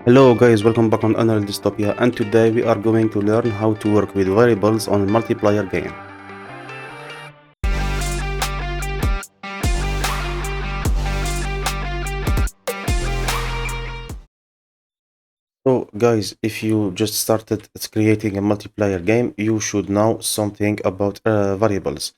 Hello guys, welcome back on Unreal Dystopia, and today we are going to learn how to work with variables on a multiplayer game. So guys, if you just started creating a multiplayer game, you should know something about variables.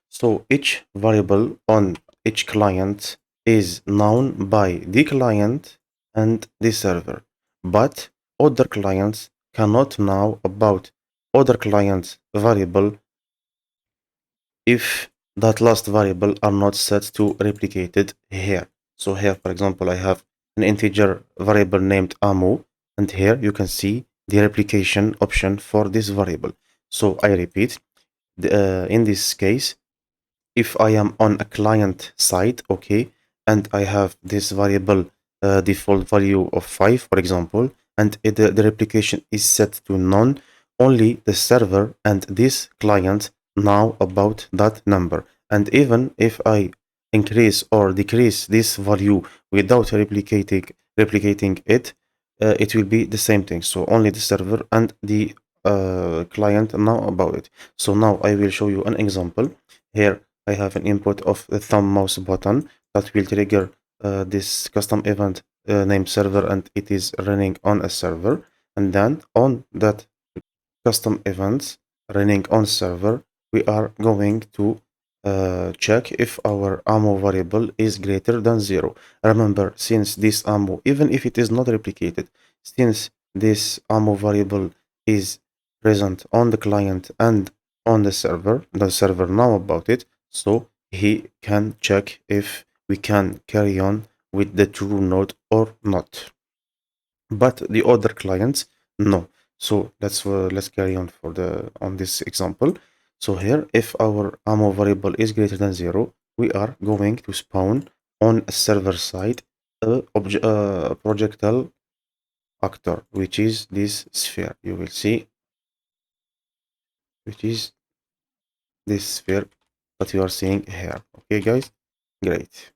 So each variable on each client is known by the client and the server, but other clients cannot know about other clients' variable if that last variable are not set to replicated here. So here, for example, I have an integer variable named ammo, and here you can see the replication option for this variable. So I repeat, in this case, if I am on a client side, okay, and I have this variable default value of 5, for example, and the replication is set to none, only the server and this client know about that number. And even if I increase or decrease this value without replicating it, it will be the same thing. So only the server and the client know about it. So now I will show you an example. Here I have an input of the thumb mouse button that will trigger this custom event named server, and it is running on a server. And then on that custom events running on server, we are going to check if our ammo variable is greater than 0. Remember, since this ammo, even if it is not replicated, since this ammo variable is present on the client and on the server know about it, so he can check if we can carry on with the true node or not. But the other clients, no. So let's carry on for the on this example. So here, if our ammo variable is greater than 0, we are going to spawn on a server side a projectile actor, which is this sphere. You will see, which is this sphere that you are seeing here. Okay, guys, great.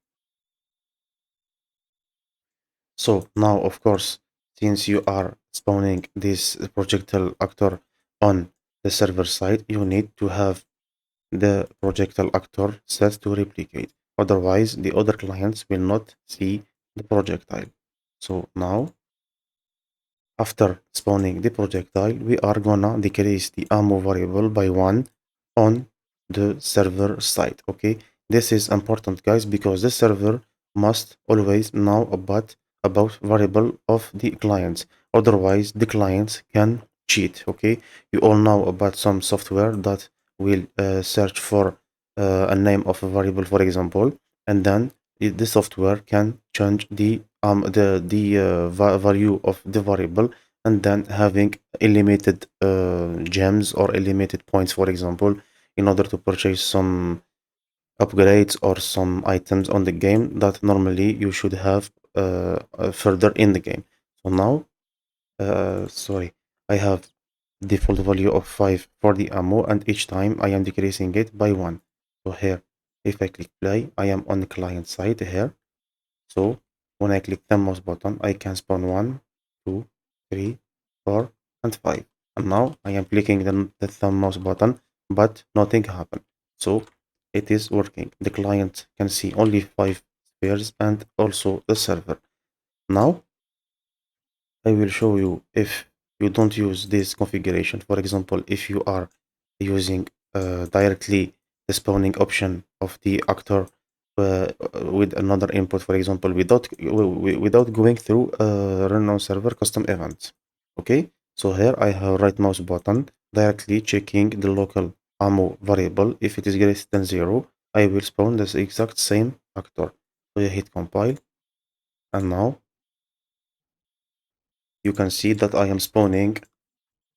So now, of course, since you are spawning this projectile actor on the server side, you need to have the projectile actor set to replicate. Otherwise, the other clients will not see the projectile. So now, after spawning the projectile, we are gonna decrease the ammo variable by 1 on the server side. Okay, this is important, guys, because the server must always know about variable of the clients. Otherwise, the clients can cheat. Okay, you all know about some software that will search for a name of a variable, for example, and then the software can change the value of the variable, and then having unlimited gems or unlimited points, for example, in order to purchase some upgrades or some items on the game that normally you should have further in the game. So now, sorry, I have default value of 5 for the ammo, and each time I am decreasing it by 1. So here, if I click play, I am on the client side here. So when I click the mouse button, I can spawn 1, 2, 3, 4, and 5. And now I am clicking the thumb mouse button, but nothing happened. So it is working. The client can see only 5 spheres and also the server. Now I will show you if you don't use this configuration. For example, if you are using directly the spawning option of the actor with another input, for example, without going through run on server custom event. Okay, so here I have right mouse button directly checking the local ammo variable. If it is greater than 0, I will spawn this exact same actor. So you hit compile, and now you can see that I am spawning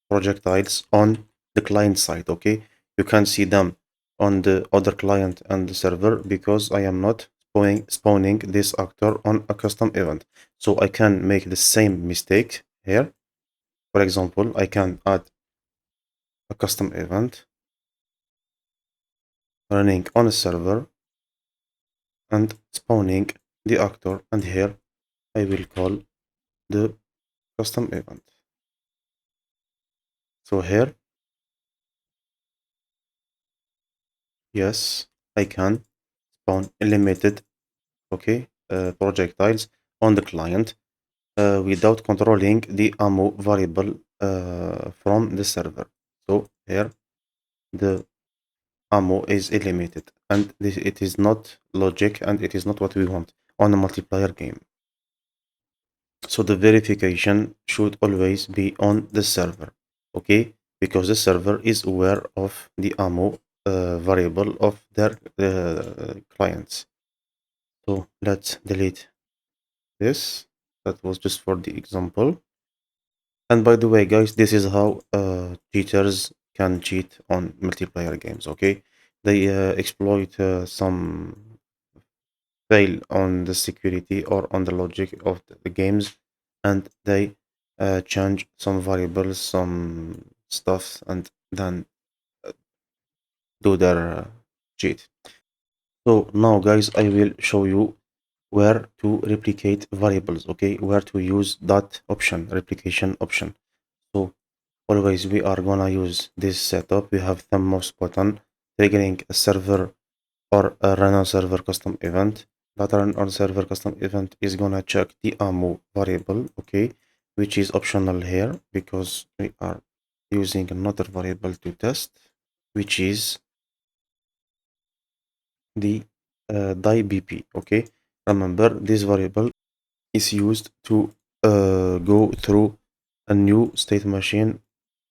projectiles on the client side. Okay, you can see them on the other client and the server because I am not spawning this actor on a custom event. So I can make the same mistake here. For example, I can add a custom event running on a server and spawning the actor, and here I will call the custom event. So here, yes, I can spawn limited, okay, projectiles on the client without controlling the ammo variable from the server. So here the ammo is limited, and it is not logic, and it is not what we want on a multiplayer game. So the verification should always be on the server, okay? Because the server is aware of the ammo variable of their clients. So let's delete this. That was just for the example. And by the way, guys, this is how cheaters can cheat on multiplayer games, okay? They exploit some fail on the security or on the logic of the games, and they change some variables, some stuff, and then uh, do their cheat. So now, guys, I will show you where to replicate variables, okay? Where to use that option, replication option. So always we are gonna use this setup. We have the mouse button triggering a server or a run on server custom event. That run on server custom event is gonna check the ammo variable, okay, which is optional here because we are using another variable to test, which is the die BP, okay. Remember, this variable is used to go through a new state machine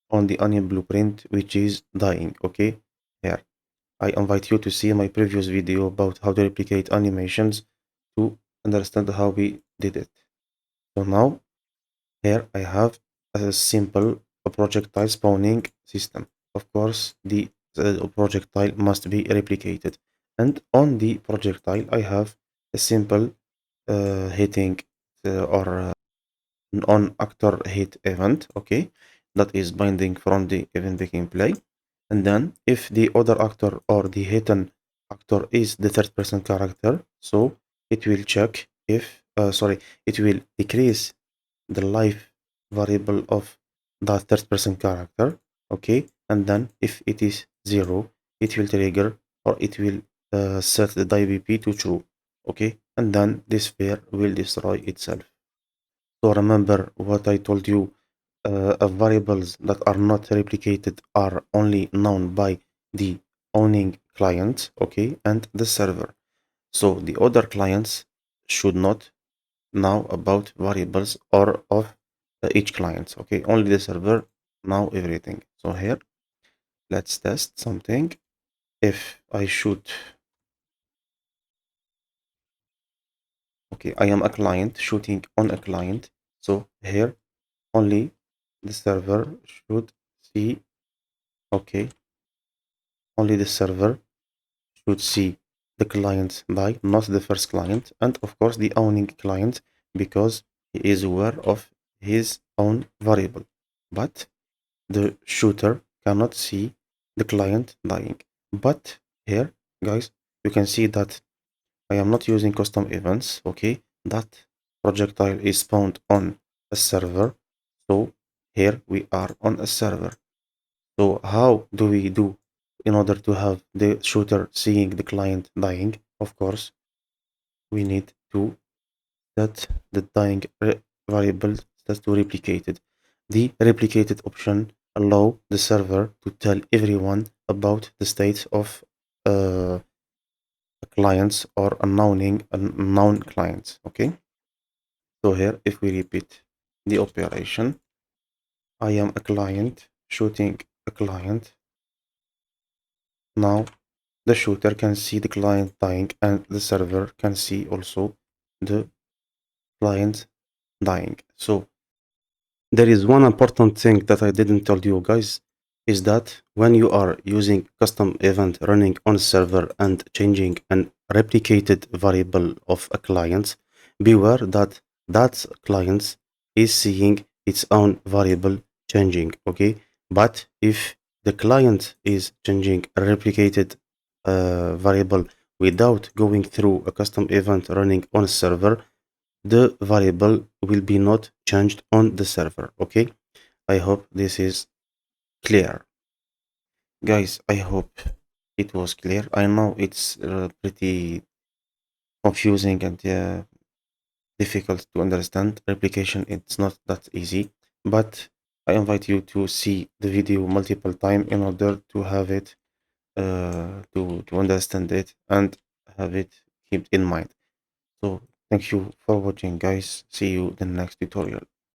on the onion blueprint, which is dying, okay. Here I invite you to see my previous video about how to replicate animations to understand how we did it. So now here I have a simple projectile spawning system. Of course, the projectile must be replicated. And on the projectile, I have a simple hitting or on actor hit event, okay, that is binding from the event taking play. And then if the other actor or the hidden actor is the third person character, so it will check if sorry, it will decrease the life variable of the third person character, okay. And then if it is zero, it will trigger or it will set the die BP to true, okay. And then this sphere will destroy itself. So remember what I told you, variables that are not replicated are only known by the owning client, okay, and the server. So the other clients should not know about variables or of each client, okay. Only the server know everything. So here, let's test something. If I shoot, okay, I am a client shooting on a client. So here, only the server should see, okay, only the server should see the client die, not the first client, and of course the owning client, because he is aware of his own variable. But the shooter cannot see the client dying. But here, guys, you can see that I am not using custom events, okay? That projectile is spawned on a server. So here we are on a server. So how do we do in order to have the shooter seeing the client dying? Of course, we need to set the dying variable set to replicated. The replicated option allow the server to tell everyone about the state of clients or unknown clients. Okay. So here, if we repeat the operation, I am a client shooting a client. Now the shooter can see the client dying, and the server can see also the client dying. So there is one important thing that I didn't tell you guys, is that when you are using custom event running on a server and changing an replicated variable of a client, beware that that client is seeing its own variable changing, okay. But if the client is changing a replicated variable without going through a custom event running on a server, the variable will be not changed on the server. Okay, I hope this is clear. Guys, I hope it was clear. I know it's pretty confusing and difficult to understand. Replication, it's not that easy, but I invite you to see the video multiple time in order to have it, to understand it and have it keep in mind. So thank you for watching, guys. See you in the next tutorial.